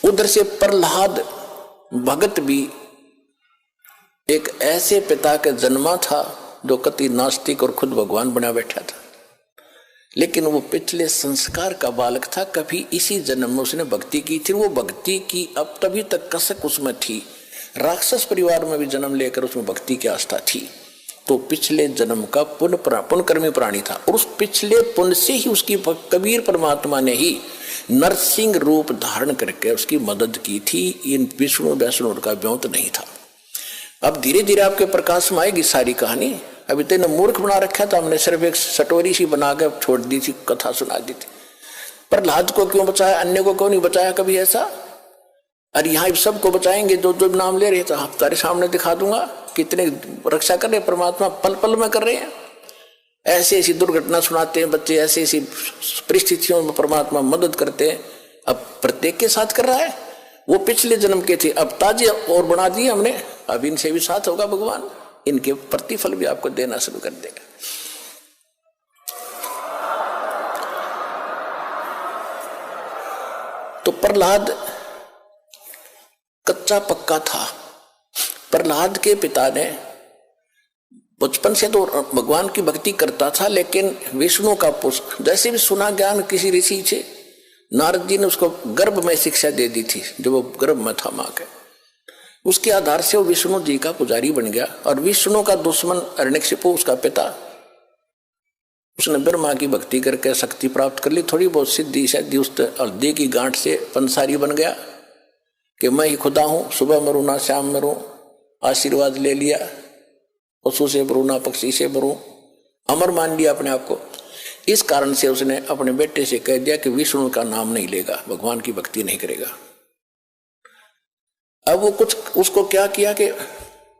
उधर से प्रहलाद भगत भी एक ऐसे पिता के जन्मा था जो कति नास्तिक और खुद भगवान बना बैठा था, लेकिन वो पिछले संस्कार का बालक था। कभी इसी जन्म में उसने भक्ति की थी, वो भक्ति की अब तभी तक कसक उसमें थी। राक्षस परिवार में भी जन्म लेकर उसमें भक्ति की आस्था थी, तो पिछले जन्म का पुण्यकर्मी प्राणी था। और उस पिछले पुण्य से ही उसकी कबीर परमात्मा ने ही नरसिंह रूप धारण करके उसकी मदद की थी। इन विष्णु वैष्णु का व्योत नहीं था। अब धीरे धीरे आपके प्रकाश में आएगी सारी कहानी। अभी तो मूर्ख बना रखा था हमने, सिर्फ एक सटोरी सी बना के छोड़ दी थी, कथा सुना दी थी। प्रहलाद को क्यों बचाया, अन्य को क्यों नहीं बचाया कभी ऐसा? अरे यहाँ सबको बचाएंगे जो जो नाम ले रहे थे, आप तारे सामने दिखा दूंगा कितने रक्षा कर रहे परमात्मा, पल पल में कर रहे हैं। ऐसी ऐसी दुर्घटना सुनाते हैं बच्चे, ऐसी ऐसी परिस्थितियों में परमात्मा मदद करते हैं। अब प्रत्येक के साथ कर रहा है। वो पिछले जन्म के थे, अब ताजे और बना दिए हमने, अब इनसे भी साथ होगा भगवान, इनके प्रतिफल भी आपको देना शुरू कर देगा। तो प्रहलाद कच्चा पक्का था। प्रहलाद के पिता ने बचपन से तो भगवान की भक्ति करता था, लेकिन विष्णु का पुष्प जैसे भी सुना ज्ञान किसी ऋषि से, नारद जी ने उसको गर्भ में शिक्षा दे दी थी, जो वो गर्भ में था मां के। उसके आधार से वो विष्णु जी का पुजारी बन गया। और विष्णु का दुश्मन हिरण्यकशिपु उसका पिता, उसने ब्रह्मा की भक्ति करके शक्ति प्राप्त कर ली, थोड़ी बहुत सिद्धि शायद उस हल्दी की गांठ से पंसारी बन गया कि मैं ही खुदा हूं, सुबह मरूं ना शाम मरूं, आशीर्वाद ले लिया, पशु से मरूं ना पक्षी से मरूं, अमर मान लिया अपने आप को। इस कारण से उसने अपने बेटे से कह दिया कि विष्णु का नाम नहीं लेगा, भगवान की भक्ति नहीं करेगा। अब वो कुछ उसको क्या किया कि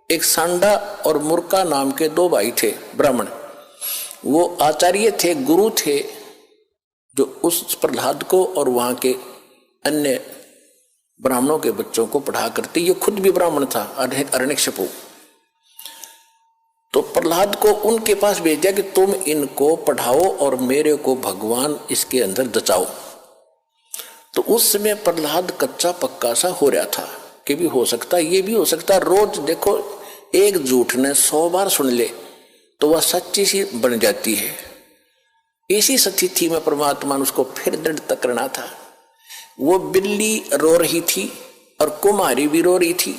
एक सांडा और मुर्का नाम के दो भाई थे ब्राह्मण, वो आचार्य थे, गुरु थे, जो उस प्रहलाद को और वहां के अन्य ब्राह्मणों के बच्चों को पढ़ा करते। ये खुद भी ब्राह्मण था हिरण्यकशिपु। तो प्रहलाद को उनके पास भेज दिया कि तुम इनको पढ़ाओ और मेरे को भगवान इसके अंदर दचाओ। तो उस समय प्रहलाद कच्चा पक्का सा हो रहा था कि भी हो सकता, ये भी हो सकता। रोज देखो एक झूठ ने 100 बार सुन ले तो वह सच्ची सी बन जाती है। इसी स्थिति में परमात्मा ने उसको फिर दृढ़ करना था। वो बिल्ली रो रही थी और कुमारी भी रो रही थी,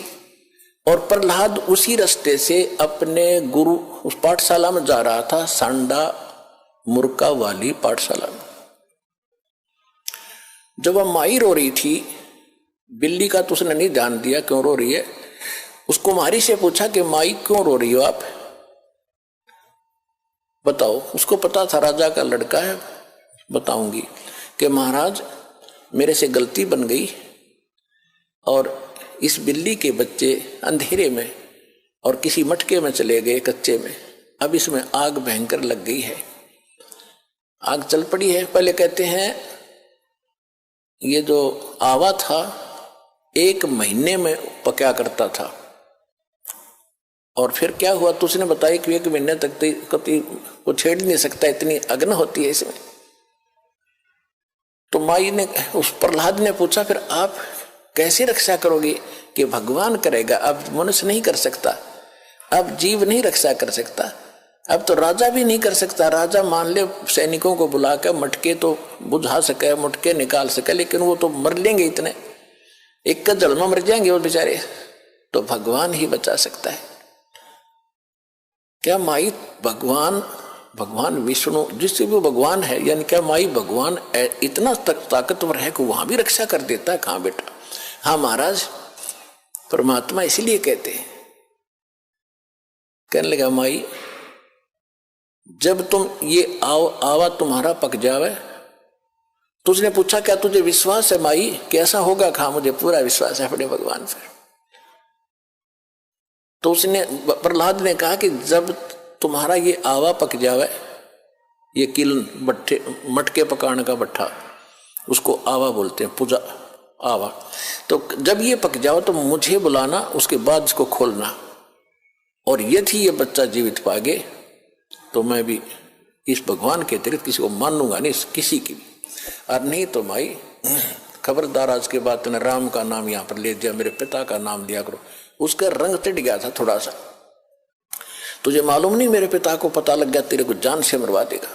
और प्रहलाद उसी रास्ते से अपने गुरु उस पाठशाला में जा रहा था, सांडा मुर्का वाली पाठशाला में। जब वह माई रो रही थी, बिल्ली का तो उसने नहीं ध्यान दिया क्यों रो रही है। उस कुमारी से पूछा कि माई क्यों रो रही हो आप, बताओ। उसको पता था राजा का लड़का है, बताऊंगी कि महाराज मेरे से गलती बन गई और इस बिल्ली के बच्चे अंधेरे में और किसी मटके में चले गए कच्चे में, अब इसमें आग भयंकर लग गई है, आग चल पड़ी है। पहले कहते हैं ये जो आवा था 1 महीने में पका करता था, और फिर क्या हुआ तो उसने बताया कि 1 महीने तक कभी वो छेड़ नहीं सकता, इतनी अग्नि होती है इसमें। तो माई ने उस प्रहलाद ने पूछा फिर आप कैसे रक्षा करोगे कि भगवान करेगा, अब मनुष्य नहीं कर सकता, अब जीव नहीं रक्षा कर सकता, अब तो राजा भी नहीं कर सकता। राजा मान ले सैनिकों को बुला कर मटके तो बुझा सके, मटके निकाल सके, लेकिन वो तो मर लेंगे, इतने एक का जल में मर जाएंगे वो बेचारे, तो भगवान ही बचा सकता है। क्या माई भगवान विष्णु जिससे भी भगवान है, यानी क्या माई भगवान इतना ताकतवर है कि वहां भी रक्षा कर देता है? कहां बेटा। हाँ महाराज, परमात्मा इसीलिए कहते हैं। कहने लगा माई जब तुम ये आवा तुम्हारा पक जावे, तो उसने पूछा क्या तुझे विश्वास है माई कि ऐसा होगा? कहा मुझे पूरा विश्वास है अपने भगवान पर। तो उसने प्रहलाद ने कहा कि जब तुम्हारा ये आवा पक जावे, ये किलन भट्टे मटके पकाने का भट्ठा, उसको आवा बोलते हैं, पूजा आवा, तो जब ये पक जाओ तो मुझे बुलाना, उसके बाद इसको खोलना, और यदि ये बच्चा जीवित पागे तो मैं भी इस भगवान के अतिरिक्त किसी को मानूंगा नहीं, किसी की भी, और नहीं तो माई खबरदार आज के बाद तूने राम का नाम यहाँ पर ले दिया, मेरे पिता का नाम लिया करो। उसका रंग चढ़ गया था थोड़ा सा। तुझे मालूम नहीं मेरे पिता को पता लग गया तेरे को जान से मरवा देगा।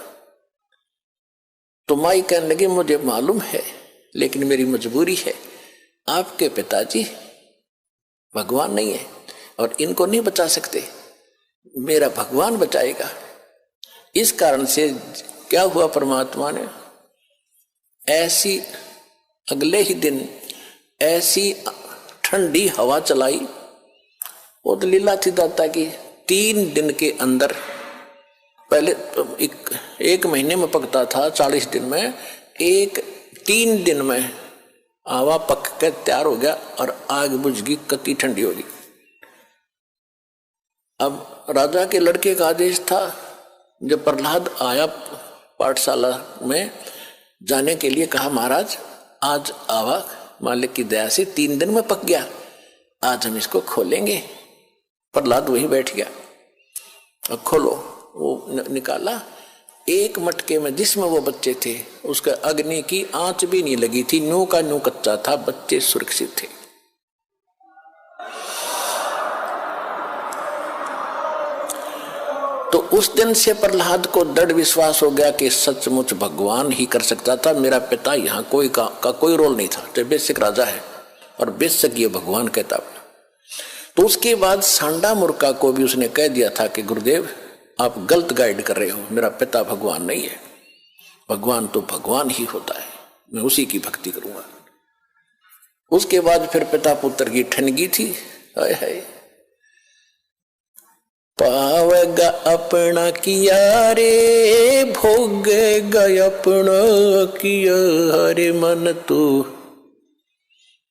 तो माई कहने लगी मुझे मालूम है लेकिन मेरी मजबूरी है, आपके पिताजी भगवान नहीं है और इनको नहीं बचा सकते, मेरा भगवान बचाएगा। इस कारण से क्या हुआ, परमात्मा ने ऐसी अगले ही दिन ऐसी ठंडी हवा चलाई। वो तो लीला थी दाता की। 3 दिन के अंदर, पहले एक महीने में पकता था, 40 दिन में, 3 दिन में हवा पक कर तैयार हो गया और आग बुझ गई, कति ठंडी होगी। अब राजा के लड़के का आदेश था, जब प्रहलाद आया पाठशाला में जाने के लिए, कहा महाराज आज आवा मालिक की दया से 3 दिन में पक गया, आज हम इसको खोलेंगे। प्रहलाद वहीं बैठ गया और खोलो, वो निकाला। एक मटके में जिसमें वो बच्चे थे उसका अग्नि की आंच भी नहीं लगी थी, न्यू का न्यू कच्चा था, बच्चे सुरक्षित थे। तो उस दिन से प्रहलाद को दृढ़ विश्वास हो गया कि सचमुच भगवान ही कर सकता था, मेरा पिता यहाँ कोई का कोई रोल नहीं था। तो बेशक राजा है और बेशक ये भगवान कहता। तो उसके बाद सांडा मुर्का को भी उसने कह दिया था कि गुरुदेव आप गलत गाइड कर रहे हो, मेरा पिता भगवान नहीं है, भगवान तो भगवान ही होता है, मैं उसी की भक्ति करूंगा। उसके बाद फिर पिता पुत्र की ठनगी थी। हाय हाय, पावेगा अपना किया रे, भोगेगा अपना किया रे मन तू,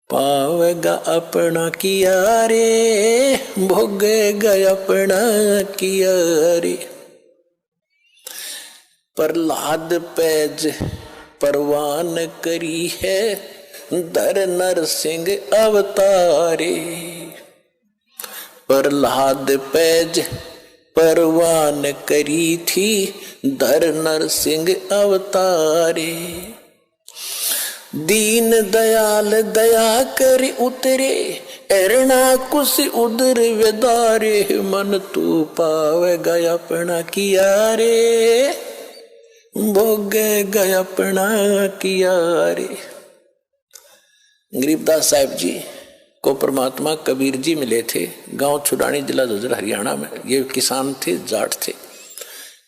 पावेगा अपना किया रे, भोगेगा अपना किया रे। प्रहलाद पैज परवान करी है, धर नरसिंह अवतारे। प्रहलाद पैज परवान करी थी, धर नरसिंह अवतारे। दीन दयाल दया कर उतरे, एरना कुछ उदर वेदारे, मन तू पावेगा अपना किया रे, भोगेगा अपना किया रे। गरीबदास साहिब जी को परमात्मा कबीर जी मिले थे, गांव छुड़ानी, जिला झज्जर, हरियाणा में। ये किसान थे, जाट थे,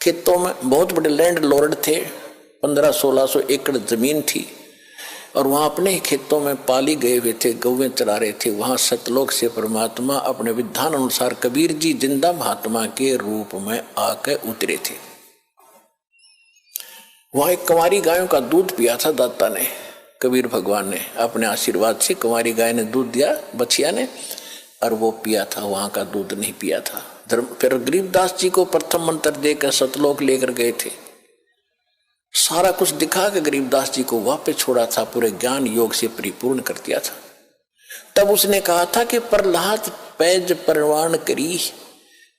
खेतों में बहुत बड़े लैंड लॉर्ड थे, 1500-1600 एकड़ जमीन थी और वहां अपने ही खेतों में पाली गए हुए थे, गौवें चरा रहे थे। वहां सतलोक से परमात्मा अपने विधान अनुसार कबीर जी जिंदा महात्मा के रूप में आकर उतरे थे। वहां एक कुंवारी गायों का दूध पिया था दाता ने, कबीर भगवान ने अपने आशीर्वाद से कुंवारी गाय ने दूध दिया बछिया ने, और वो पिया था, वहां का दूध नहीं पिया था। फिर गरीबदास जी को प्रथम मंत्र देकर सतलोक लेकर गए थे, सारा कुछ दिखा के गरीबदास जी को वापस छोड़ा था, पूरे ज्ञान योग से परिपूर्ण कर दिया था। तब उसने कहा था कि प्रहलाद पैज परवान करी।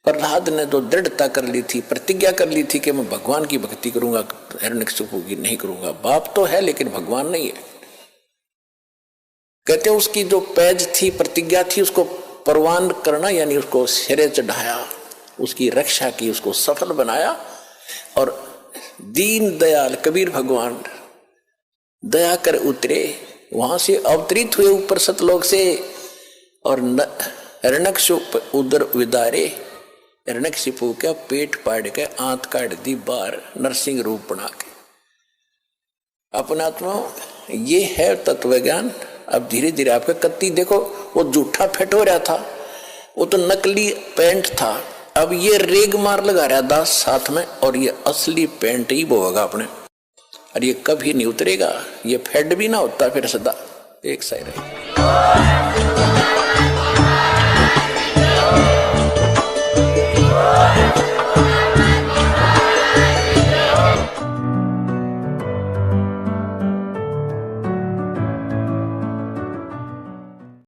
प्रहलाद ने तो दृढ़ता कर ली थी, प्रतिज्ञा कर ली थी कि मैं भगवान की भक्ति करूंगा, हिरण्यकशिपु की नहीं करूंगा। बाप तो है लेकिन भगवान नहीं है। कहते उसकी जो पैज थी, प्रतिज्ञा थी, उसको परवान करना यानी उसको सिरे चढ़ाया, उसकी रक्षा की, उसको सफल बनाया। और दीन दयाल कबीर भगवान दया कर उतरे, वहां से अवतरित हुए ऊपर सतलोक से, और हिरण्यकशिपु उदर विदारे, हिरण्यकशिपु का पेट पाड़ के आंत काट दी बाहर, नरसिंह रूप बना के। अपना आत्मा ये है तत्व ज्ञान। अब धीरे धीरे आपका कत्ती देखो, वो जूठा फेट हो रहा था, वो तो नकली पेंट था, अब ये रेग मार लगा रहा दास साथ में, और ये असली पेंट ही बोगा अपने, और ये कभी नहीं उतरेगा। ये फेड भी ना होता फिर सदा एक साइड।